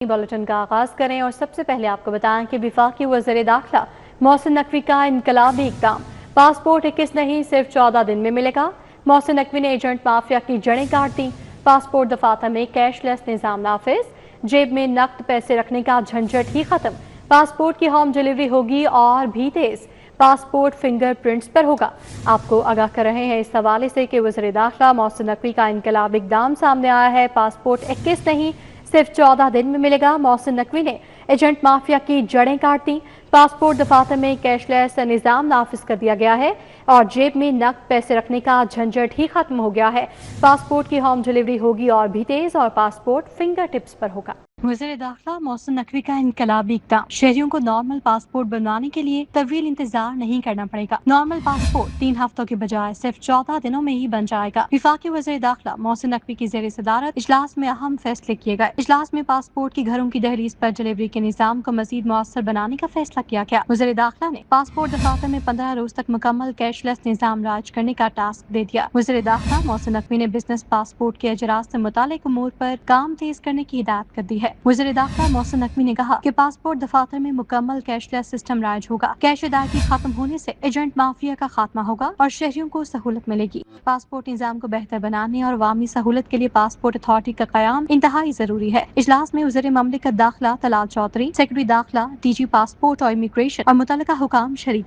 Bulletin का आगाज करें और सबसे पहले आपको बताएं कि वफाकी वज़ीर दाखिला मोहसिन नकवी का इनकलाबी इक़दाम। पासपोर्ट 21 नहीं सिर्फ 14 दिन में मिलेगा। मोहसिन नकवी ने एजेंट माफिया की जड़ें काट दी। पासपोर्ट दफातर में कैशलेस निज़ाम नाफिज, जेब में नकद पैसे रखने का झंझट ही खत्म। पासपोर्ट की होम डिलीवरी होगी और भी तेज। पासपोर्ट फिंगर प्रिंट्स पर होगा। आपको आगाह कर रहे हैं इस हवाले से कि वज़ीर दाखिला मोहसिन नकवी का इनकलाबी इक़दाम सामने आया है। पासपोर्ट 21 नहीं सिर्फ 14 दिन में मिलेगा। मोहसिन नकवी ने एजेंट माफिया की जड़ें काट दी। पासपोर्ट दफातर में कैशलेस निज़ाम नाफिज कर दिया गया है और जेब में नकद पैसे रखने का झंझट ही खत्म हो गया है। पासपोर्ट की होम डिलीवरी होगी और भी तेज और पासपोर्ट फिंगर टिप्स पर होगा। वज़ीर दाखिला मोहसिन नकवी का इनकलाबी इक़दाम। शहरियों को नॉर्मल पासपोर्ट बनवाने के लिए तवील इंतजार नहीं करना पड़ेगा। नॉर्मल पासपोर्ट 3 हफ्तों के बजाय सिर्फ 14 दिनों में ही बन जाएगा। वफाकी वज़ीर दाखिला मोहसिन नकवी की ज़ेर सदारत इजलास में अहम फैसले किए गए। इजलास में पासपोर्ट की घरों की दहलीज पर डिलीवरी के निज़ाम को मजीद मौसर बनाने का फैसला किया गया। वज़ीर दाखिला ने पासपोर्ट दफातर में 15 रोज तक मुकम्मल कैशलेस निज़ाम राज करने का टास्क दे दिया। वज़ीर दाखिला मोहसिन नकवी ने बिजनेस पासपोर्ट के अजरात से मुतालिक उमूर पर काम तेज करने की हिदायत कर दी है। वज़ीर दाखिला मोहसिन नकवी ने कहा कि पासपोर्ट दफातर में मुकम्मल कैशलेस सिस्टम राज होगा। कैश अदायगी खत्म होने से एजेंट माफिया का खात्मा होगा और शहरियों को सहूलत मिलेगी। पासपोर्ट निज़ाम को बेहतर बनाने और अवामी सहूलत के लिए पासपोर्ट अथॉरिटी का क़याम इंतहाई जरूरी है। इजलास में वज़ीर ममलिकत दाखिला तलाल चौधरी, सेक्रेटरी दाखिला, DG पासपोर्ट और इमिग्रेशन और मुतल्लिका हुकाम शरीक।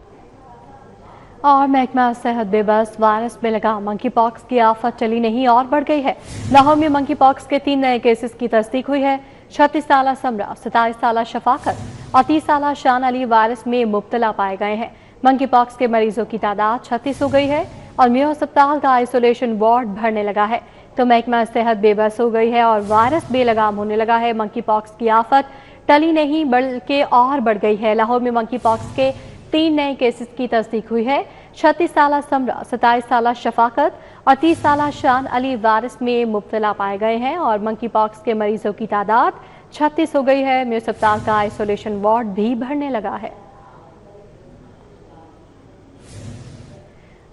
और महकमा सेहत बेबस वायरस में लगा मंकी पॉक्स की आफत चली नहीं और बढ़ गई है। लाहौर में मंकी पॉक्स के 3 नए केसेस की तस्दीक हुई है। 36 साला समरा, 27 साला शफाकत और 30 साला शान अली वायरस में मुब्तला पाए गए हैं। मंकी पॉक्स के मरीजों की तादाद 36 हो गई है और मेयो अस्पताल का आइसोलेशन वार्ड भरने लगा है। तो महकमा सेहत बेबस हो गई है और वायरस बेलगाम होने लगा है। मंकी पॉक्स की आफत टली नहीं बल्कि और बढ़ गई है। लाहौर में मंकी पॉक्स के 3 नए केसेस की तस्दीक हुई है। 36 साला समरा, 27 साला शफाकत और 30 साला शान अली वायरस में मुब्तला पाए गए हैं और मंकी पॉक्स के मरीजों की तादाद 36 हो गई है। मेयो अस्पताल का आइसोलेशन वार्ड भी भरने लगा है।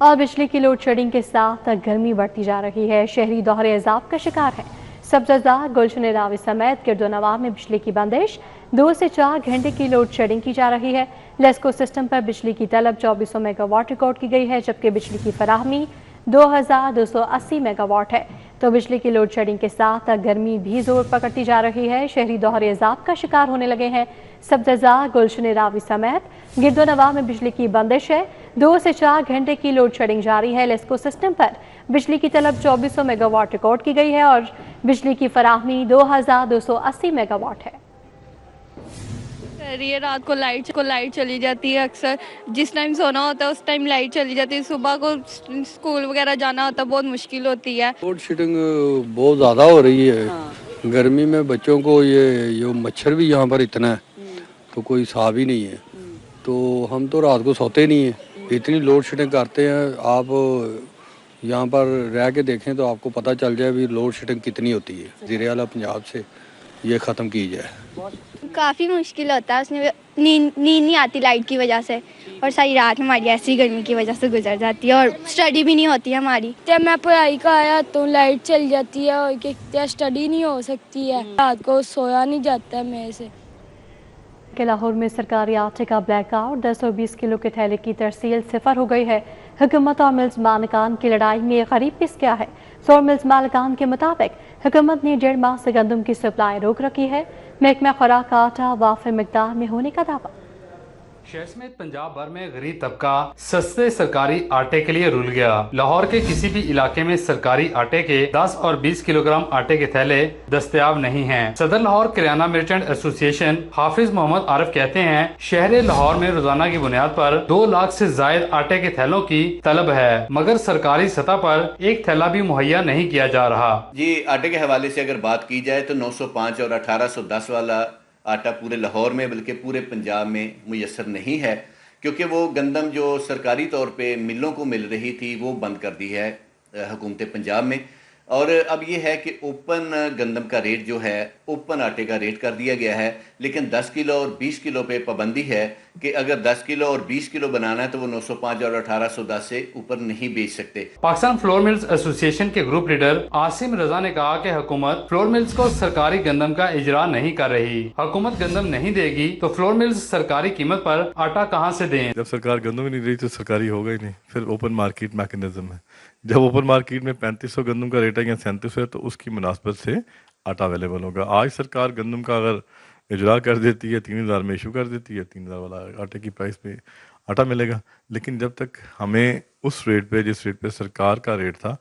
और बिजली की लोड शेडिंग के साथ गर्मी बढ़ती जा रही है। शहरी दोहरे अजाब का शिकार है। सब्ज़ार, गुलशन रावी समेत गिरदोनवा में बिजली की बंदिश 2 से 4 घंटे की लोड शेडिंग की जा रही है। लेस्को सिस्टम पर बिजली की तलब 2400 मेगावाट रिकॉर्ड की गई है, जबकि बिजली की फराहमी 2280 मेगावाट है। तो बिजली की लोड शेडिंग के साथ गर्मी भी जोर पकड़ती जा रही है। शहरी दोहरे अजाब का शिकार होने लगे हैं। सब्ज़ार, गुलशन रावी समेत गिरदोनवा में बिजली की बंदिश है। 2 से 4 घंटे की लोड शेडिंग जारी है। लेस्को सिस्टम पर बिजली की तलब 2400 मेगावाट रिकॉर्ड की गई है और बिजली की फराहमी 2280 मेगावाट है। रात को लाइट चली जाती है। अक्सर जिस टाइम सोना होता है उस टाइम लाइट चली जाती है। सुबह को स्कूल वगैरह जाना होता है, बहुत मुश्किल होती है। लोड शेडिंग बहुत ज़्यादा हो रही है। गर्मी में बच्चों को ये मच्छर भी यहाँ पर इतना है तो कोई हिसाब ही नहीं है। तो हम तो रात को सोते नहीं हैं, इतनी लोड शेडिंग करते हैं। आप यहाँ पर रह के देखें तो आपको पता चल जाए भी लोड शेडिंग कितनी होती है। वज़ीर आला पंजाब से ये ख़त्म की जाए। काफ़ी मुश्किल होता है, उसमें नींद नहीं आती लाइट की वजह से और सारी रात हमारी ऐसी गर्मी की वजह से गुजर जाती है और स्टडी भी नहीं होती है हमारी। जब मैं पढ़ाई का आया तो लाइट चल जाती है और क्या स्टडी नहीं हो सकती है। रात को सोया नहीं जाता है मेरे से। कि लाहौर में सरकारी आटे का ब्लैकआउट 10 और 20 किलो के थैले की तरसील 0 हो गई है। हुकूमत और मिल्स मालिकान की लड़ाई में गरीब पिस गया है। सौर मिल्स मालिकान के मुताबिक हुकूमत ने 1.5 माह से गंदम की सप्लाई रोक रखी है। महकमा खुराक का आटा वाफिर मिकदार में होने का दावा। शहर समेत पंजाब भर में गरीब तबका सस्ते सरकारी आटे के लिए रुल गया। लाहौर के किसी भी इलाके में सरकारी आटे के 10 और 20 किलोग्राम आटे के थैले दस्तयाब नहीं हैं। सदर लाहौर किराना मर्चेंट एसोसिएशन हाफिज मोहम्मद आरिफ कहते हैं, शहर लाहौर में रोजाना की बुनियाद पर 2 लाख से जायद आटे के थैलों की तलब है, मगर सरकारी सतह पर एक थैला भी मुहैया नहीं किया जा रहा। ये आटे के हवाले से अगर बात की जाए तो 905 और 1810 वाला आटा पूरे लाहौर में बल्कि पूरे पंजाब में मुयस्सर नहीं है, क्योंकि वो गंदम जो सरकारी तौर पे मिलों को मिल रही थी वो बंद कर दी है हुकूमत पंजाब में। اور اب یہ ہے کہ اوپن گندم کا ریٹ جو ہے اوپن آٹے کا ریٹ کر دیا گیا ہے، لیکن 10 کلو اور 20 کلو پہ پابندی ہے کہ اگر 10 کلو اور 20 کلو بنانا ہے تو وہ 905 اور 1810 سے اوپر نہیں بیچ سکتے۔ پاکستان فلور ملز ایسوسی ایشن کے گروپ لیڈر عاصم رضا نے کہا کہ حکومت فلور ملز کو سرکاری گندم کا اجرا نہیں کر رہی۔ حکومت گندم نہیں دے گی تو فلور ملز سرکاری قیمت پر آٹا کہاں سے دیں؟ جب سرکار گندم ہی نہیں رہی تو سرکاری ہوگا ہی نہیں، پھر اوپن مارکیٹ میکنزم ہے۔ جب اوپن مارکیٹ میں 3500 گندم کا ریٹ ہے یا 3700 ہے تو اس کی مناسبت سے آٹا اویلیبل ہوگا۔ آج سرکار گندم کا اگر اجرا کر دیتی ہے 3000 میں ایشو کر دیتی ہے، 3000 والا آٹے کی پرائس پہ آٹا ملے گا، لیکن جب تک ہمیں اس ریٹ پہ جس ریٹ پہ سرکار کا ریٹ تھا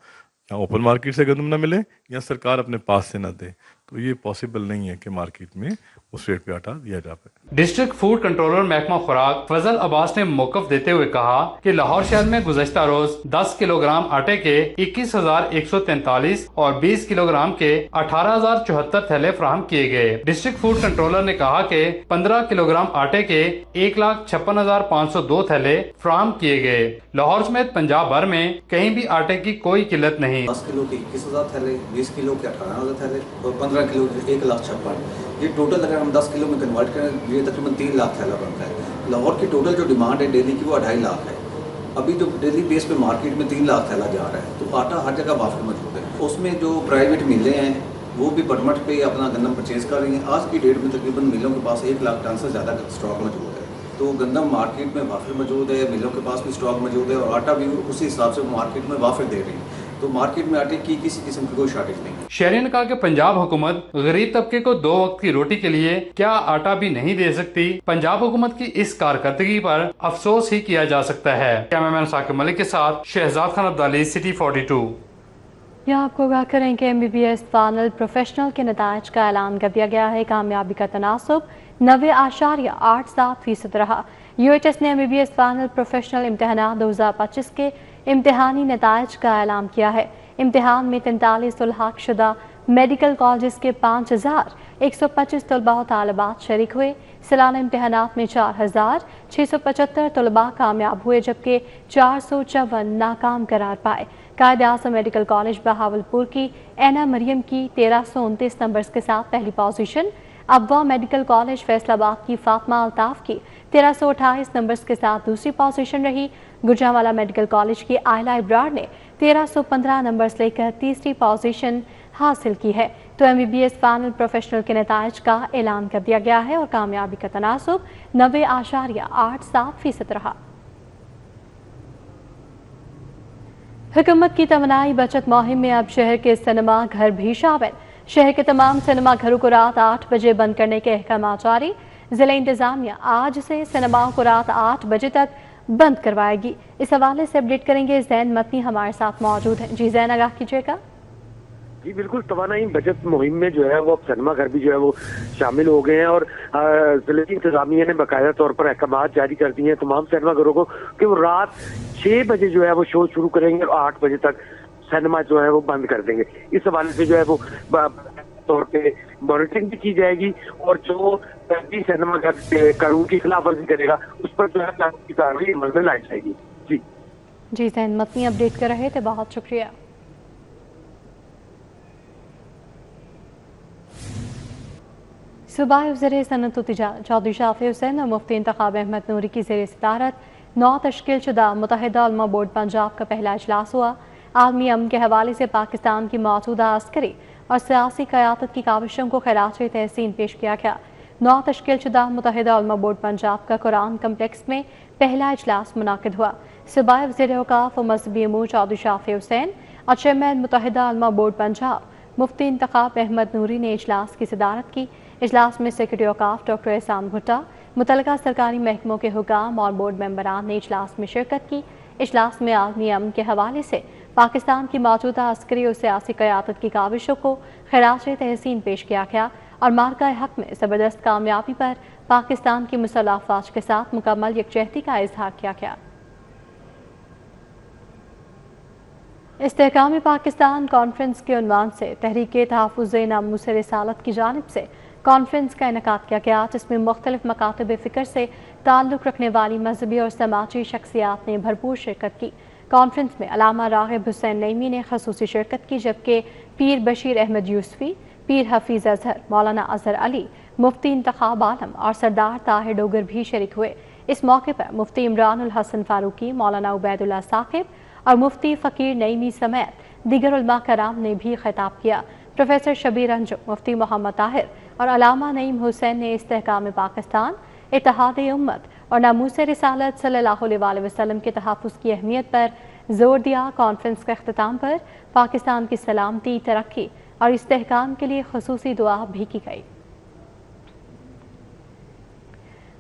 یا اوپن مارکیٹ سے گندم نہ ملے یا سرکار اپنے پاس سے نہ دے تو یہ پاسبل نہیں ہے کہ مارکیٹ میں اس ریٹ پہ آٹا دیا جا پائے۔ ڈسٹرکٹ فوڈ کنٹرولر محکمہ خوراک فضل عباس نے موقف دیتے ہوئے کہا کہ لاہور شہر میں گزشتہ روز 10 کلو گرام آٹے کے 21,143 اور 20 کلو گرام کے 18,074 تھیلے فراہم کیے گئے۔ ڈسٹرکٹ فوڈ کنٹرولر نے کہا کہ 15 کلو گرام آٹے کے 1,56,502 تھیلے فراہم کیے گئے۔ لاہور سمیت پنجاب بھر میں کہیں بھی آٹے کی کوئی قلت نہیں۔ 10 کلو کے 21,000 تھیلے، 20 کلو کے 18,000 تھیلے اور 15 کلو کے 1,56,000۔ یہ ٹوٹل اگر ہم 10 کلو میں کنورٹ کریں یہ تقریباً 3 لاکھ تھیلا بنتا ہے۔ لاہور کی ٹوٹل جو ڈیمانڈ ہے ڈیلی کی وہ 2.5 لاکھ ہے۔ ابھی جو ڈیلی بیس پہ مارکیٹ میں 3 لاکھ تھیلا جا رہا ہے، تو آٹا ہر جگہ وافر موجود ہے۔ اس میں جو پرائیویٹ ملیں ہیں وہ بھی پرمٹ پہ اپنا گندم پرچیز کر رہی ہیں۔ آج کی ڈیٹ میں تقریباً ملوں کے پاس 1 لاکھ ٹن سے زیادہ اسٹاک موجود ہے، تو گندم مارکیٹ میں وافر موجود ہے، ملوں کے پاس بھی اسٹاک موجود ہے اور آٹا بھی اسی حساب سے مارکیٹ میں وافر دے رہی ہیں، تو مارکیٹ میں آٹے کی کسی قسم کی کوئی شارٹیج نہیں ہے۔ شہری نے کہا کہ پنجاب حکومت غریب طبقے کو 2 وقت کی روٹی کے لیے کیا آٹا بھی نہیں دے سکتی؟ پنجاب حکومت کی اس کارکردگی پر افسوس ہی کیا جا سکتا ہے۔ کیمرامین ثاقب ملک کے ساتھ شہزاد خان عبدالی، سٹی 42۔ یہاں آپ کو آگاہ کریں کہ MBBS فائنل پروفیشنل کے نتائج کا اعلان کر دیا گیا ہے۔ کامیابی کا تناسب 90.87% رہا۔ UHS نے MBBS فائنل پروفیشنل امتحانات 2025 کے امتحانی نتائج کا اعلان کیا ہے۔ امتحان میں 43 الحاق شدہ میڈیکل کالجز کے 5,125 طلباء و طالبات شریک ہوئے۔ سالانہ امتحانات میں 4,675 طلباء کامیاب ہوئے جبکہ 454 ناکام قرار پائے۔ قائد اعظم میڈیکل کالج بہاولپور کی اینا مریم کی 1329 نمبرز کے ساتھ پہلی پوزیشن، ابوا میڈیکل کالج فیصل آباد کی فاطمہ الطاف کی 1328 نمبرز کے ساتھ دوسری پوزیشن رہی۔ گجرانوالہ میڈیکل کالج کی آئلہ ابرار نے 1315 نمبرز لے کر تیسری پوزیشن حاصل کی ہے۔ تو MBBS فائنل پروفیشنل کے نتائج کا اعلان کر دیا گیا ہے اور کامیابی کا تناسب 90.87% رہا۔ حکومت کی توانائی بچت مہم میں اب شہر کے سنیما گھر بھی شامل۔ شہر کے تمام سنیما گھروں کو رات 8 بجے بند کرنے کے احکامات جاری۔ ضلع انتظامیہ آج سے سنیماؤں کو رات 8 بجے تک بند کروائے گی۔ اس حوالے سے اپڈیٹ کریں گے زین متنی ہمارے ساتھ موجود ہیں۔ جی زین، آگاہ کیجیے گا۔ جی بالکل، توانائی بچت مہم میں جو ہے وہ اب سنیما گھر بھی جو ہے وہ شامل ہو گئے ہیں اور ضلع انتظامیہ نے باقاعدہ طور پر احکامات جاری کر دیے ہیں تمام سنیما گھروں کو کہ وہ رات 6 بجے جو ہے وہ شو شروع کریں گے اور 8 بجے تک سنیما جو ہے وہ بند کر دیں گے۔ اس حوالے سے جو ہے وہ طور پہ مانیٹرنگ بھی کی جائے گی اور جو سنیما گھر قانون کی خلاف ورزی کرے گا اس پر جو ہے قانون کی کارروائی عمل میں لائی جائے گی۔ جی زین متنی اپڈیٹ کر رہے تھے، بہت شکریہ۔ صوبائی وزیر صنعت و تجارت چودھری شافی حسین اور مفتی انتخاب احمد نوری کی زیر صدارت 9 تشکیل شدہ متحدہ علماء بورڈ پنجاب کا پہلا اجلاس ہوا۔ عالمی امن کے حوالے سے پاکستان کی موجودہ عسکری اور سیاسی قیادت کی کاوشوں کو خراج تحسین پیش کیا گیا۔ 9 تشکیل شدہ متحدہ علماء بورڈ پنجاب کا قرآن کمپلیکس میں پہلا اجلاس منعقد ہوا۔ صوبائی وزیر اوقاف و مذہبی امور چودھری شافی حسین اور چیئرمین متحدہ علماء بورڈ پنجاب مفتی انتخاب احمد نوری نے اجلاس کی صدارت کی۔ اجلاس میں سیکرٹری اوقاف ڈاکٹر احسان بھٹا، متعلقہ سرکاری محکموں کے حکام اور بورڈ ممبران نے اجلاس میں شرکت کی۔ اجلاس میں عالمی امن کے حوالے سے پاکستان کی موجودہ عسکری اور سیاسی قیادت کی کاوشوں کو خراج تحسین پیش کیا گیا اور مارکہ حق میں زبردست کامیابی پر پاکستان کی مسلح افواج کے ساتھ مکمل یکجہتی کا اظہار کیا گیا۔ استحکام پاکستان کانفرنس کے عنوان سے تحریک تحفظ ناموس رسالت کی جانب سے کانفرنس کا انعقاد کیا گیا، جس میں مختلف مکاتب فکر سے تعلق رکھنے والی مذہبی اور سماجی شخصیات نے بھرپور شرکت کی۔ کانفرنس میں علامہ راغب حسین نعیمی نے خصوصی شرکت کی، جبکہ پیر بشیر احمد یوسفی، پیر حفیظ اظہر، مولانا اظہر علی، مفتی انتخاب عالم اور سردار طاہر ڈوگر بھی شریک ہوئے۔ اس موقع پر مفتی عمران الحسن فاروقی، مولانا عبید اللہ ثاقب اور مفتی فقیر نعیمی سمیت دیگر علماء کرام نے بھی خطاب کیا۔ پروفیسر شبیر انجم، مفتی محمد طاہر اور علامہ نعیم حسین نے استحکام پاکستان، اتحاد امت اور ناموس رسالت صلی اللہ علیہ وسلم کے تحفظ کی اہمیت پر زور دیا۔ کانفرنس کے اختتام پر پاکستان کی سلامتی، ترقی اور استحکام کے لیے خصوصی دعا بھی کی گئی۔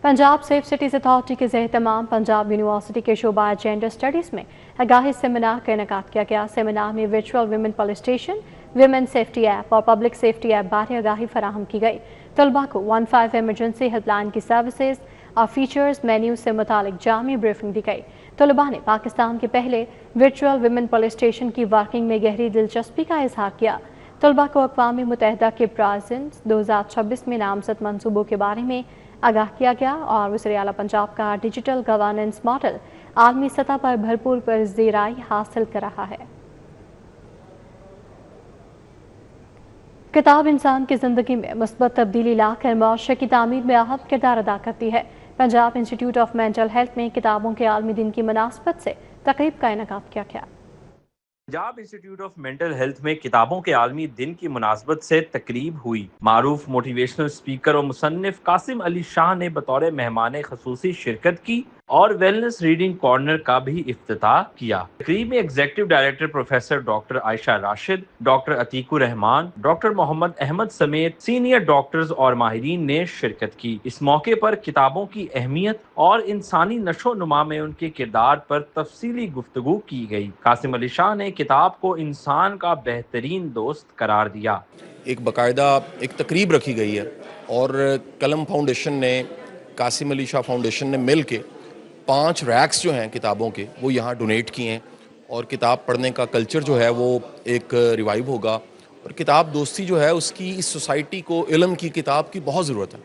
پنجاب سیف سٹیز اتھارٹی کے زیر اہتمام پنجاب یونیورسٹی کے شعبہ جینڈر اسٹڈیز میں آگاہی سیمینار کا انعقاد کیا گیا۔ سیمینار میں virtual women police station, women safety app اور پبلک سیفٹی ایپ بارے آگاہی فراہم کی گئی۔ طلباء کو 15 ایمرجنسی ہیلپ لائن کی سروسز اور فیچرز مینیو سے متعلق جامع بریفنگ دی گئی۔ طلباء نے پاکستان کے پہلے ورچوئل ویمن پولیس اسٹیشن کی ورکنگ میں گہری دلچسپی کا اظہار کیا۔ طلباء کو اقوام متحدہ کے پرائزنز 2026 میں نامزد منصوبوں کے بارے میں آگاہ کیا گیا اور وزیر اعلیٰ پنجاب کا ڈیجیٹل گورننس ماڈل عالمی سطح پر بھرپور پذیرائی حاصل کر رہا ہے۔ کتاب انسان کی زندگی میں مثبت تبدیلی لا کر معاشرے کی تعمیر میں اہم کردار ادا کرتی ہے۔ Punjab institute of mental health میں کتابوں کے عالمی دن کی مناسبت سے تقریب کا انعقاد کیا گیا۔ Punjab institute of mental health میں کتابوں کے عالمی دن کی مناسبت سے تقریب ہوئی۔ معروف موٹیویشنل اسپیکر اور مصنف قاسم علی شاہ نے بطور مہمان خصوصی شرکت کی اور ویلنس ریڈنگ کارنر کا بھی افتتاح کیا۔ تقریب میں ایگزیکٹو ڈائریکٹر پروفیسر ڈاکٹر عائشہ راشد، ڈاکٹر عتیق الرحمان، ڈاکٹر محمد احمد سمیت سینئر ڈاکٹرز اور ماہرین نے شرکت کی۔ اس موقع پر کتابوں کی اہمیت اور انسانی نشو و نما میں ان کے کردار پر تفصیلی گفتگو کی گئی۔ قاسم علی شاہ نے کتاب کو انسان کا بہترین دوست قرار دیا۔ ایک باقاعدہ ایک تقریب رکھی گئی ہے اور قلم فاؤنڈیشن نے، قاسم علی شاہ فاؤنڈیشن نے مل کے 5 ریکس جو ہیں کتابوں کے وہ یہاں ڈونیٹ کیے ہیں، اور کتاب پڑھنے کا کلچر جو ہے وہ ایک ریوائیو ہوگا، اور کتاب دوستی جو ہے اس کی اس سوسائٹی کو علم کی کتاب کی بہت ضرورت ہے۔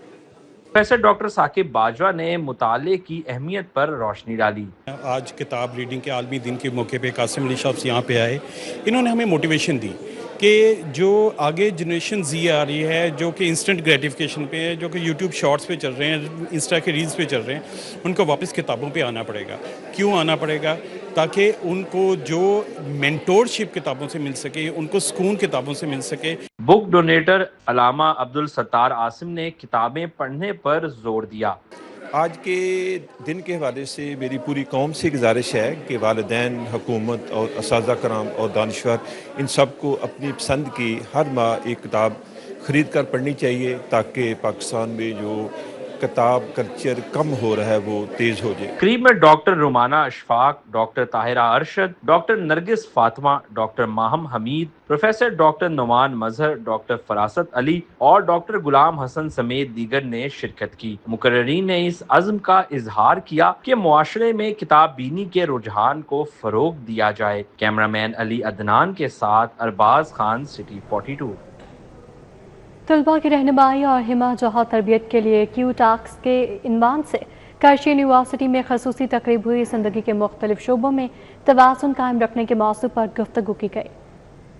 پروفیسر ڈاکٹر ثاقب باجوہ نے مطالعے کی اہمیت پر روشنی ڈالی۔ آج کتاب ریڈنگ کے عالمی دن کے موقع پہ قاسم علی شاہ یہاں پہ آئے، انہوں نے ہمیں موٹیویشن دی کہ جو آگے جنریشن زی آ رہی ہے، جو کہ انسٹنٹ گریٹیفیکیشن پہ ہے، جو کہ یوٹیوب شارٹس پہ چل رہے ہیں، انسٹا کے ریلز پہ چل رہے ہیں، ان کو واپس کتابوں پہ آنا پڑے گا۔ کیوں آنا پڑے گا؟ تاکہ ان کو جو مینٹورشپ کتابوں سے مل سکے، ان کو سکون کتابوں سے مل سکے۔ بک ڈونیٹر علامہ عبدالستار عاصم نے کتابیں پڑھنے پر زور دیا۔ آج کے دن کے حوالے سے میری پوری قوم سے گزارش ہے کہ والدین، حکومت اور اساتذہ کرام اور دانشور ان سب کو اپنی پسند کی ہر ماہ ایک کتاب خرید کر پڑھنی چاہیے، تاکہ پاکستان میں جو کتاب کلچر کم ہو رہا ہے وہ تیز ہو جائے۔ تقریب میں doctor Romana Ashfaq, doctor Tahira Arshad, doctor Nargis Fatima, doctor Maham Hameed, professor doctor Noman Mazhar, doctor Firasat Ali اور ڈاکٹر غلام حسن سمیت دیگر نے شرکت کی۔ مقررین نے اس عزم کا اظہار کیا کہ معاشرے میں کتاب بینی کے رجحان کو فروغ دیا جائے۔ کیمرہ مین علی عدنان کے ساتھ ارباز خان، سٹی 42۔ طلباء کی رہنمائی اور ہمہ جہت تربیت کے لیے کیو ٹاکس کے عنوان سے کرچی یونیورسٹی میں خصوصی تقریب ہوئی۔ زندگی کے مختلف شعبوں میں توازن قائم رکھنے کے موضوع پر گفتگو کی گئی۔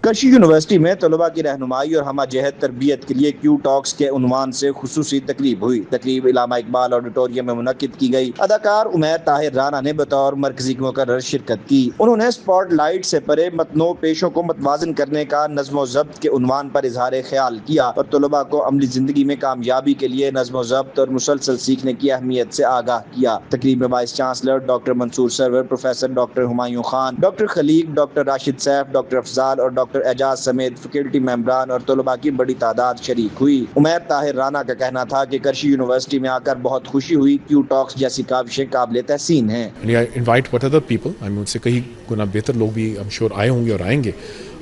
کرچی یونیورسٹی میں طلباء کی رہنمائی اور ہمہ جہت تربیت کے لیے کیو ٹاکس کے عنوان سے خصوصی تقریب ہوئی۔ تقریب علامہ اقبال آڈیٹوریم میں منعقد کی گئی۔ اداکار عمیر طاہر رانا نے بطور مرکزی مقرر شرکت کی۔ انہوں نے اسپاٹ لائٹ سے پرے متنوع پیشوں کو متوازن کرنے کا نظم و ضبط کے عنوان پر اظہار خیال کیا اور طلباء کو عملی زندگی میں کامیابی کے لیے نظم و ضبط اور مسلسل سیکھنے کی اہمیت سے آگاہ کیا۔ تقریب میں vice chancellor doctor Mansoor Sarwar, professor doctor Humayun Khan, doctor Khaliq, doctor Rashid Saif, doctor Afzal اور ڈاکٹر اعجاز سمیت فیکلٹی ممبران اور طلباء کی بڑی تعداد شریک ہوئی۔ عمیر طاہر رانا کا کہنا تھا کہ کرچی یونیورسٹی میں آ کر بہت خوشی ہوئی۔ کیو ٹاکس جیسی کاوشیں قابل تحسین ہیں۔ انوائٹ وٹ ادر پیپل، مجھ سے کئی گنا بہتر لوگ بھی I'm sure آئے ہوں گے اور آئیں گے،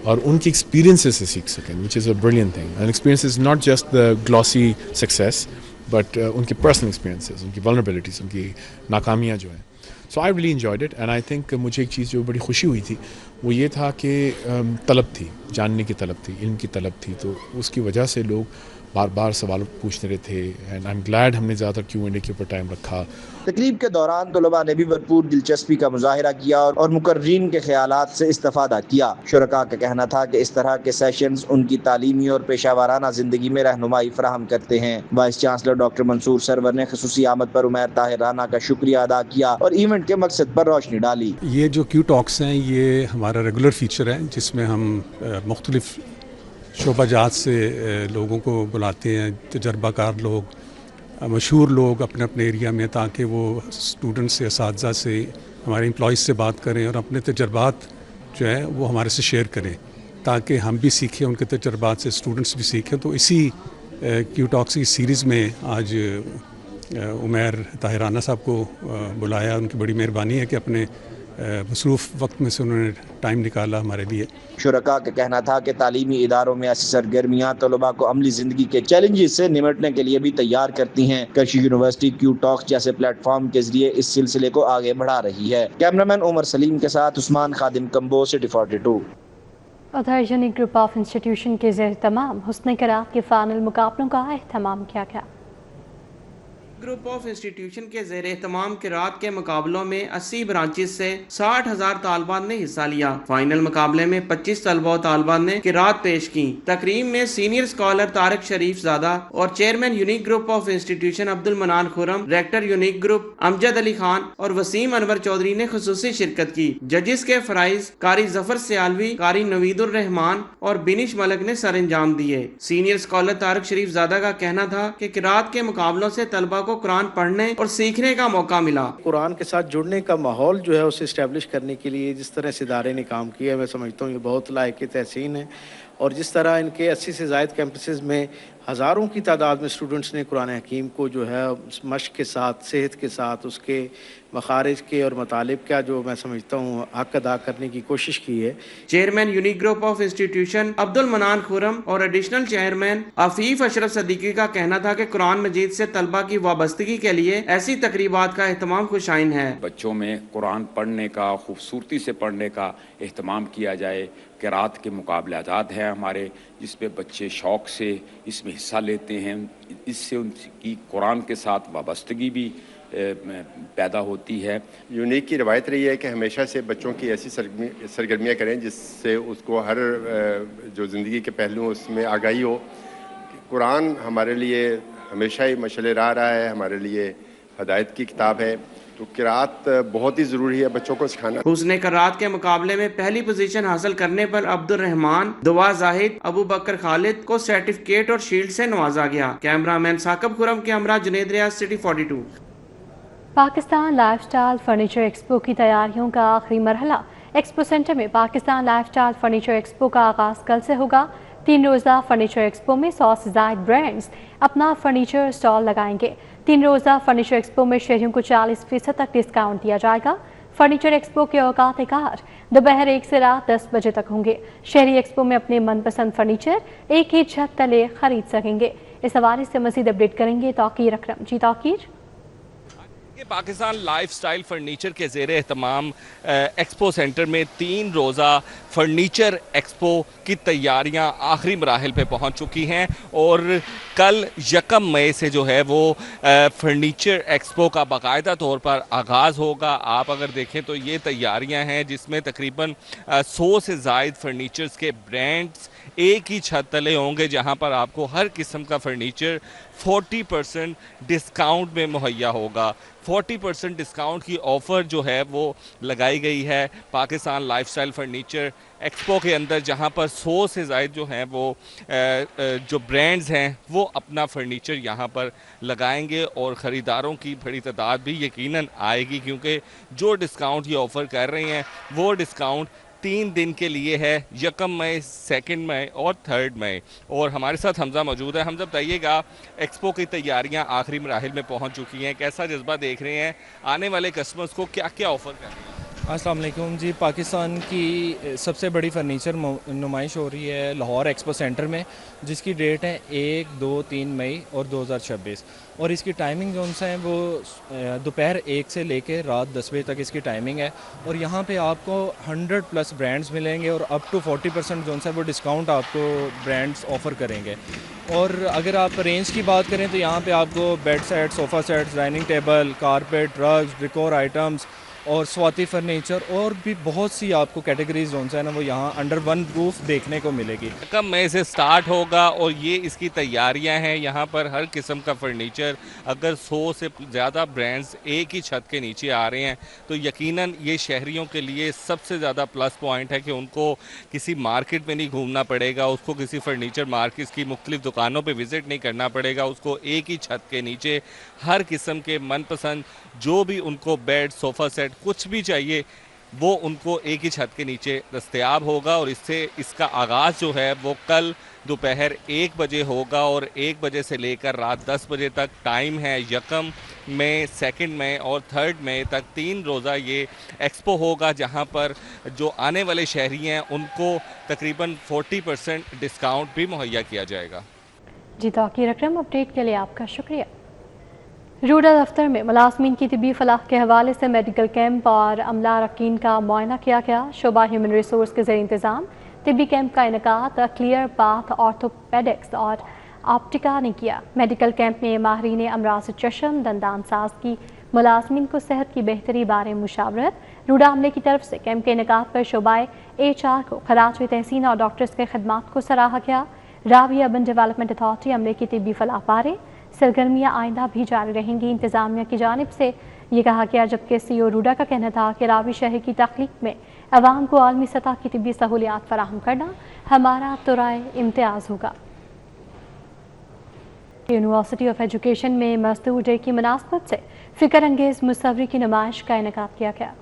اور ان کی ایکسپیرینسز سے سیکھ سکیں، which is a brilliant thing. And experience is not just the glossy success, but ان کی personal experiences، ان کی vulnerabilities، ان کی ناکامیاں جو ہیں۔ So I really enjoyed it, and I think مجھے ایک چیز جو بڑی خوشی ہوئی تھی وہ یہ تھا کہ طلب تھی، جاننے کی طلب تھی، علم کی طلب تھی، تو اس کی وجہ سے لوگ बार बार सवाल पूछते रहे थे एंड आई एम ग्लैड हमने ज़्यादातर Q&A के ऊपर टाइम रखा। तकरीब के दौरान तलबा ने भी भरपूर दिलचस्पी का मुजाहिरा किया और मुकर्रीन के ख्यालात से इस्तेफादा किया। शुरका का कहना था कि इस तरह के सेशंस उनकी तालीमी और पेशा वाराना जिंदगी में रहनुमाई फराहम करते हैं। Vice chancellor doctor Mansoor Sarwar ने खसूसी आमद पर उमैर ताहिर राना का शुक्रिया अदा किया और इवेंट के मकसद पर रोशनी डाली। ये जो Q टॉक्स हैं ये हमारा रेगुलर फीचर है जिसमें हम मुख्तलिफ शोबाजात से लोगों को बुलाते हैं, तजर्बाकार लोग, मशहूर लोग अपने अपने एरिया में, ताकि वो स्टूडेंट्स से, असातिज़ा से, हमारे एम्प्लॉइज़ से बात करें और अपने तजर्बात जो है वो हमारे से शेयर करें ताकि हम भी सीखें, उनके तजर्बात से स्टूडेंट्स भी सीखें। तो इसी Q टॉक्स की सीरीज़ में आज उमैर ताहिर राना साहब को बुलाया। उनकी बड़ी मेहरबानी है कि अपने मसरूफ़ वक्त में से उन्होंने टाइम निकाला हमारे लिए। शुरका का कहना था कि तालीमी इदारों में ऐसी सरगर्मियाँ तलबा को अमली ज़िंदगी के चैलेंजेस से निमटने के लिए भी तैयार करती हैं। कृषि यूनिवर्सिटी Q टॉक्स जैसे प्लेटफॉर्म के जरिए इस सिलसिले को आगे बढ़ा रही है। कैमरामैन उमर सलीम के साथ उस्मान खादिम, कंबो, सिटी 42। उधर यूनिक ग्रुप ऑफ इंस्टीट्यूशन के ज़ेर तमाम हुस्न क़रात के फाइनल मुकाबलों का एहतमाम किया गया। ग्रुप ऑफ इंस्टीट्यूशन के ज़ेर एहतमाम किरात के मुकाबलों में 80 ब्रांचेस से 60,000 तालबान ने हिस्सा लिया। फाइनल मुकाबले में 25 तलबा और तालबान ने किरात पेश की। तकरीब में सीनियर स्कॉलर तारिक शरीफ ज़ादा और chairman Unique Group of institution Abdul Manan Khurram, director Unique Group Amjad Ali Khan और वसीम अनवर चौधरी ने खुसूसी शिरकत की। जजिस के फराइज कारी जफर सियालवी, कारी नवीदुर रहमान और बिनिश मलक ने सर अंजाम दिए। सीनियर स्कॉलर तारिक शरीफ ज़ादा का कहना था कि किरात के मुकाबलों से तलबा को कुरान पढ़ने और सीखने का मौका मिला। कुरान के साथ जुड़ने का माहौल जो है उसे इस्टेब्लिश करने के लिए जिस तरह से इदारे ने काम किया, मैं समझता हूँ ये बहुत लायक तहसीन है। और जिस तरह इनके 80 से ज़ायद कैंपसेस में हज़ारों की तादाद में स्टूडेंट्स ने कुरान हकीम को जो है मश्क के साथ, सेहत के साथ, उसके मखारिज के और मतालिब का जो मैं समझता हूँ हक अदा करने की कोशिश की है। Chairman Unique Group of institution Abdul Manan Khurram और एडिशनल चेयरमैन आफीफ अशरफ सदीकी का कहना था कि कुरान मजीद से तलबा की वाबस्तगी के लिए ऐसी तकरीबात का एहतमाम खुशाइन है। बच्चों में कुरान पढ़ने का, खूबसूरती से पढ़ने का एहतमाम किया जाए। किरात के मुकाबले आज़ाद हैं हमारे, जिसमें बच्चे शौक़ से इसमें हिस्सा लेते हैं। इससे उनकी कुरान के साथ वाबस्तगी भी पैदा होती है। यूनिक की रवायत रही है कि हमेशा से बच्चों की ऐसी सरगर्मियाँ करें जिससे उसको हर जो ज़िंदगी के पहलू उसमें आगाही हो। कुरान हमारे लिए हमेशा ही मशअल राह रहा है, हमारे लिए हदायत की किताब है, तो किरात बहुत ही ज़रूरी है बच्चों को सिखाना। हुस्न किरात के मुकाबले में पहली पोजीशन हासिल करने पर अब्दुल रहमान, दुआ जाहिद, अबू बकर खालिद को सर्टिफिकेट और शील्ड से नवाजा गया। कैमरामैन साकब खुरम के हमरा Junaid Riaz, City 42। Pakistan lifestyle furniture expo की तैयारियों का आखिरी मरहला। एक्सपो सेंटर में पाकिस्तान लाइफस्टाइल फर्नीचर एक्सपो का आगाज कल से होगा। 3 रोज़ा फर्नीचर एक्सपो में 100 से ज़ायद ब्रांड्स अपना फर्नीचर स्टॉल लगाएंगे। 3 रोज़ा फर्नीचर एक्सपो में शहरियों को 40% तक डिस्काउंट दिया जाएगा। फर्नीचर एक्सपो के औकात-ए-कार दोपहर 1 से रात 10 बजे तक होंगे। शहरी एक्सपो में अपने मनपसंद फर्नीचर एक ही छत तले खरीद सकेंगे। इस हवाले से मज़ीद अपडेट करेंगे तौकीर अकरम। जी तौकीर। पाकिस्तान लाइफस्टाइल फर्नीचर के ज़ेर एहतमाम एक्सपो सेंटर में 3 रोज़ा फर्नीचर एक्सपो की तैयारियां आखिरी मराहिल पे पहुंच चुकी हैं और कल 1 मई से जो है वो फर्नीचर एक्सपो का बाकायदा तौर पर आगाज़ होगा। आप अगर देखें तो ये तैयारियां हैं जिसमें तकरीबन 100 से ज़ायद फर्नीचर्स के ब्रांड्स एक ही छत तले होंगे, जहां पर आपको हर किस्म का फर्नीचर 40% डिस्काउंट में मुहैया होगा। 40% डिस्काउंट की ऑफ़र जो है वो लगाई गई है पाकिस्तान लाइफस्टाइल फर्नीचर एक्सपो के अंदर, जहां पर 100 से ज़ायद जो हैं वो जो ब्रांड्स हैं वो अपना फर्नीचर यहां पर लगाएंगे और ख़रीदारों की बड़ी तादाद भी यकीनन आएगी, क्योंकि जो डिस्काउंट ये ऑफ़र कर रहे हैं वो डिस्काउंट 3 दिन के लिए है, 1 मई, 2 मई और 3 मई। और हमारे साथ हमजा मौजूद है। हमजा बताइएगा, एक्सपो की तैयारियां आखिरी मराहिल में पहुंच चुकी हैं, कैसा जज्बा देख रहे हैं, आने वाले कस्टमर्स को क्या क्या ऑफ़र कर रहे हैं? अस्सलाम वालेकुम जी। पाकिस्तान की सबसे बड़ी फर्नीचर नुमाइश हो रही है लाहौर एक्सपो सेंटर में, जिसकी डेट है 1, 2, 3 मई और 2026, और इसकी टाइमिंग जो है वो दोपहर 1 से लेके रात 10 बजे तक इसकी टाइमिंग है। और यहाँ पे आपको 100+ ब्रांड्स मिलेंगे और अप टू 40% जो है वो डिस्काउंट आपको ब्रांड्स ऑफ़र करेंगे। और अगर आप रेंज की बात करें तो यहाँ पे आपको bed set, sofa sets, dining table, carpet, rugs, decor items और स्वाति फर्नीचर और भी बहुत सी आपको कैटेगरीज जो है ना वो यहाँ अंडर वन रूफ देखने को मिलेगी। कब मई से स्टार्ट होगा और ये इसकी तैयारियां हैं। यहाँ पर हर किस्म का फर्नीचर, अगर 100 से ज़्यादा ब्रांड्स एक ही छत के नीचे आ रहे हैं तो यकीनन ये शहरियों के लिए सबसे ज़्यादा प्लस पॉइंट है कि उनको किसी मार्केट में नहीं घूमना पड़ेगा, उसको किसी फर्नीचर मार्केट की मुख्तलिफ दुकानों पर विज़िट नहीं करना पड़ेगा। उसको एक ही छत के नीचे हर किस्म के मनपसंद जो भी उनको बेड, सोफ़ा सेट कुछ भी चाहिए वो उनको एक ही छत के नीचे दस्तयाब होगा। और इसका आगाज़ जो है वो कल दोपहर 1 बजे होगा और 1 बजे से लेकर रात 10 बजे तक टाइम है। 1 मई, 2 मई और 3 मई तक 3 रोज़ा ये एक्सपो होगा, जहां पर जो आने वाले शहरी हैं उनको तकरीबन 40% डिस्काउंट भी मुहैया किया जाएगा। जी ताकि रकम अपडेट के लिए आपका शुक्रिया। रूडा दफ्तर में मुलाजमीन की तिब्बी फलाह के हवाले से मेडिकल कैंप और अमला रकीन का मुआयना किया गया। शोबा ह्यूमन रिसोर्स के ज़रिए इंतज़ाम तिब्बी कैंप का इनेकाद क्लियर पाथ ऑर्थोपेडिक्स और ऑप्टिका ने किया। मेडिकल कैंप में माहरीन अमराज चशम, दंदान साज की मुलाजमीन को सेहत की बेहतरी बारे मुशावरत। रूडा अमले की तरफ से कैंप के इनेकाद पर शोबाए HR को खराज तहसीन और डॉक्टर्स के खदमात को सराहा गया। रावी अर्बन डेवलपमेंट अथॉरिटी अमले की तिब्बी फलाह बारे सरगर्मियाँ आइंदा भी जारी रहेंगी। इंतज़ामिया की जानिब से ये कहा गया, जबकि CEO रूडा का कहना था कि रावी शहर की तख्लीक में अवाम को आलमी सतह की तिब्बी सहूलियात फराहम करना हमारा तुराए इम्तियाज़ होगा। यूनिवर्सिटी ऑफ एजुकेशन में मजदूर डे की मुनासबत से फ़िक्र अंगेज़ मुसव्वरी की नुमाइश का इनेकाद किया गया।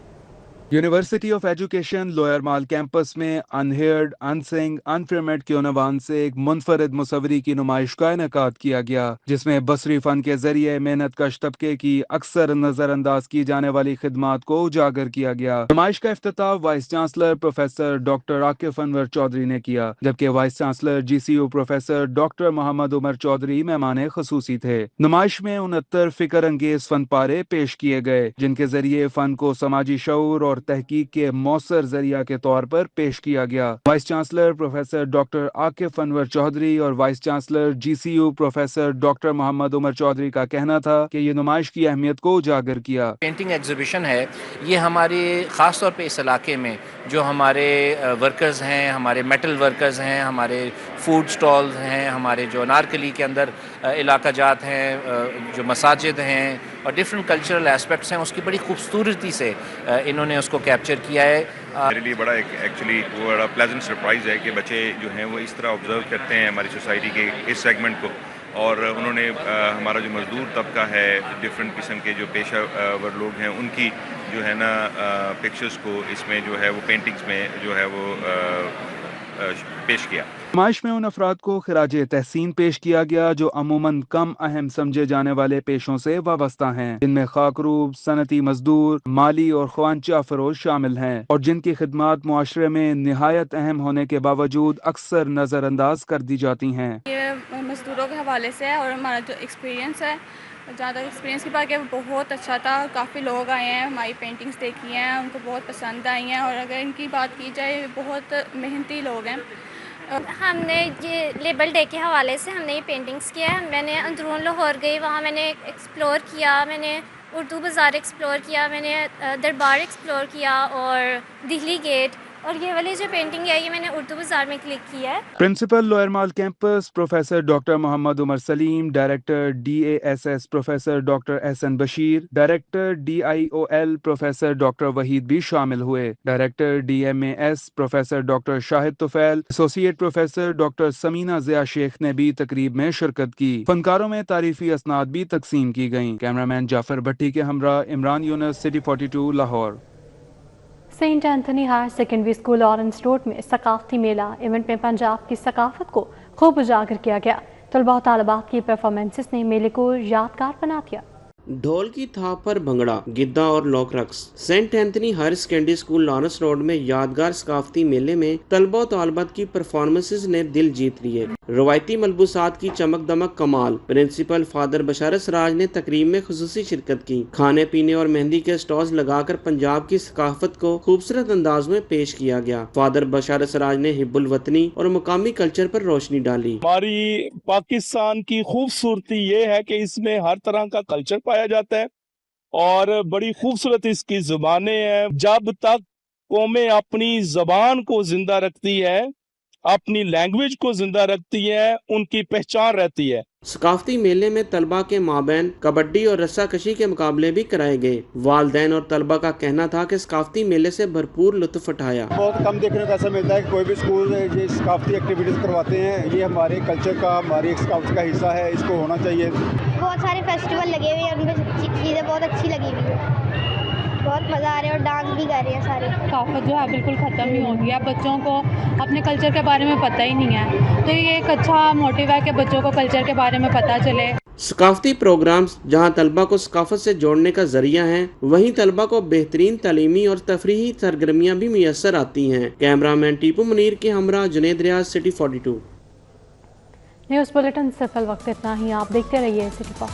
University of education lower Mall campus में अनहेयर्ड, अनसिंग, अनफेयरमेंट के उन्वान से एक मुनफरद मुसव्वरी की नुमाइश का इनेकाद किया गया, जिसमें बसरी फन के जरिए मेहनत कश तबके की अक्सर नजरअंदाज की जाने वाली खिदमात को उजागर किया गया। नुमाइश का इफ्तिताह vice chancellor professor doctor Akif Anwar Chaudhry ने किया, जबकि vice chancellor GCU professor doctor Muhammad Umar Chaudhry मेहमान खसूसी थे। नुमाइश में 69 फिक्र अंगेज फन पारे पेश किए गए, जिनके जरिए फन को समाजी शऊर और तहकीक के मौसर जरिया के तौर पर पेश किया गया। Vice chancellor professor doctor Akif Anwar Chaudhry और vice chancellor GCU professor doctor Muhammad Umar Chaudhry का कहना था कि ये नुमाइश की अहमियत को उजागर किया। पेंटिंग एग्जीबिशन है, ये हमारे ख़ास तौर पे इस इलाके में जो हमारे वर्कर्स हैं, हमारे मेटल वर्कर्स हैं, हमारे फूड स्टॉल्स हैं, हमारे जो अनारकली के अंदर इलाका जात हैं, जो मसाजिद हैं और डिफरेंट कल्चरल एस्पेक्ट्स हैं, उसकी बड़ी खूबसूरती से इन्होंने उसको कैप्चर किया है। मेरे लिए बड़ा एक्चुअली वो बड़ा प्लेजेंट सरप्राइज़ है कि बच्चे जो हैं वो इस तरह ऑब्जर्व करते हैं हमारी सोसाइटी के इस सेगमेंट को, और उन्होंने हमारा जो मजदूर तबका है, डिफरेंट किस्म के जो पेशावर लोग हैं, उनकी जो है ना पिक्चर्स को इसमें जो है वो पेंटिंग्स में जो है वो पेश किया। नुमाइश में उन अफराद को खिराज तहसीन पेश किया गया जो अमूमन कम अहम समझे जाने वाले पेशों से वाबस्ता हैं, जिनमें खाकरूब, सनती मजदूर, माली और ख्वांचा फरोश शामिल हैं, और जिनकी खिदमात मुआशरे में निहायत अहम होने के बावजूद अक्सर नज़रअंदाज कर दी जाती हैं। ये मजदूरों के हवाले से है और हमारा जो एक्सपीरियंस है, जहाँ तक एक्सपीरियंस की बात है, वो बहुत अच्छा था। काफ़ी लोग आए हैं, हमारी पेंटिंग्स देखी हैं, उनको बहुत पसंद आई हैं, और अगर इनकी बात की जाए बहुत मेहनती लोग हैं। हमने ये लेबल डे के हवाले से हमने ये पेंटिंग्स किया है। मैंने अंदरून लाहौर गई, वहाँ मैंने एक्सप्लोर किया, मैंने उर्दू बाज़ार एक्सप्लोर किया, मैंने दरबार एक्सप्लोर किया और दिल्ली गेट, और ये वाली जो पेंटिंग है ये मैंने उर्दू बाज़ार में क्लिक किया है। Principal Lower Mall campus professor doctor Muhammad Umar Saleem, director DASS professor doctor Ahsan Bashir, director DIOL professor doctor Waheed भी शामिल हुए। Director DMAS professor doctor Shahid Tufail, associate professor doctor Samina Zia Sheikh ने भी तकरीब में शिरकत की। फनकारों में तारीफी असनाद भी तकसीम की गयी। कैमरामैन जाफर भट्टी के हमरा Imran Younus, city 42 Lahore. Saint Anthony higher secondary school Lawrence Road में सकाफती मेला इवेंट में पंजाब की सकाफत को खूब उजागर किया गया। तलबा और तालिबात की परफॉर्मेंसेस ने मेले को यादगार बना दिया। ढोल की थाप पर भंगड़ा, गिद्दा और लोक रक्स। Saint Anthony higher secondary school Lawrence Road में यादगार सकाफती मेले में तलबा और तालिबात की परफॉर्मेंसेस ने दिल जीत लिए। रवायती मलबूसात की चमक दमक कमाल। प्रिंसिपल फादर बशारत सराज ने तकरीब में खुसूसी शिरकत की। खाने पीने और मेहंदी के स्टॉल्स लगाकर पंजाब की सकाफत को खूबसूरत अंदाज में पेश किया गया। फादर बशारत सराज ने हिब्बुल वतनी और मुकामी कल्चर पर रोशनी डाली। हमारी पाकिस्तान की खूबसूरती ये है कि इसमें हर तरह का कल्चर पाया जाता है और बड़ी खूबसूरत इसकी जुबानें हैं। जब तक कौमें अपनी जबान को जिंदा रखती है, अपनी लैंग्वेज को जिंदा रखती है, उनकी पहचान रहती है। सकाफती मेले में तलबा के माबैन कबड्डी और रस्साकशी के मुकाबले भी कराए गए। वालिदैन और तलबा का कहना था कि सकाफती मेले से भरपूर लुत्फ उठाया। बहुत कम देखने को ऐसा मिलता है कि कोई भी स्कूल ये सकाफती एक्टिविटीज करवाते हैं। ये हमारे कल्चर का, हमारी स्काउट्स का हिस्सा है, इसको होना चाहिए। बहुत सारे फेस्टिवल लगे हुए हैं, उनमें चीज़ें बहुत अच्छी लगी हुई है, बहुत मज़ा आ रहा है और डांस भी कर रहे हैं सारे। सकाफत जो है बिल्कुल ख़त्म ही हो गया, बच्चों को अपने कल्चर के बारे में पता ही नहीं है, तो ये एक अच्छा मोटिव है कि बच्चों को कल्चर के बारे में पता चले। सकाफती प्रोग्राम्स जहां तलबा को सकाफत से जोड़ने का जरिया हैं, वहीं तलबा को बेहतरीन तालीमी और तफरीही सरगर्मियाँ भी मुयस्सर आती हैं। कैमरामैन टीपू मुनीर के हमरा Junaid Riaz, City 42। News bulletin से फिल वक्त इतना ही। आप देखते रहिए सिटी 42।